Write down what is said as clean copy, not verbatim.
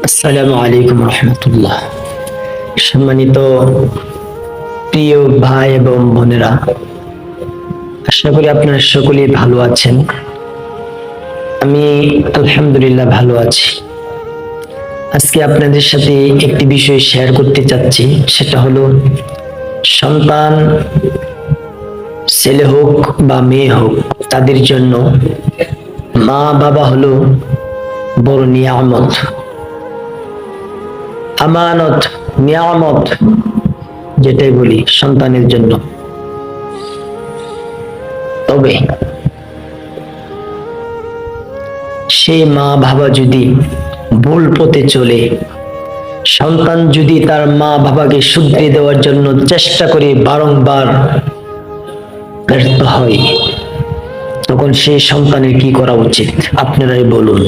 আসসালামু আলাইকুম রহমতুল্লাহ। সম্মানিত প্রিয় ভাই এবং বোনেরা, আশা করি আপনারা সকলেই ভালো আছেন। আমি আলহামদুলিল্লাহ ভালো আছি। আজকে আপনাদের সাথে একটি বিষয় শেয়ার করতে চাচ্ছি, সেটা হলো সন্তান, ছেলে হোক বা মেয়ে হোক, তাদের জন্য মা বাবা হলো বড় নিয়ামত, আমানত, নিয়ামত যেটাই বলি সন্তানের জন্য। তবে সেই মা বাবা যদি ভুল পথে চলে, সন্তান যদি তার মা বাবাকে শুধরে দেওয়ার জন্য চেষ্টা করে বারংবার ব্যর্থ হয়, তখন সেই সন্তানের কি করা উচিত আপনারাই বলুন।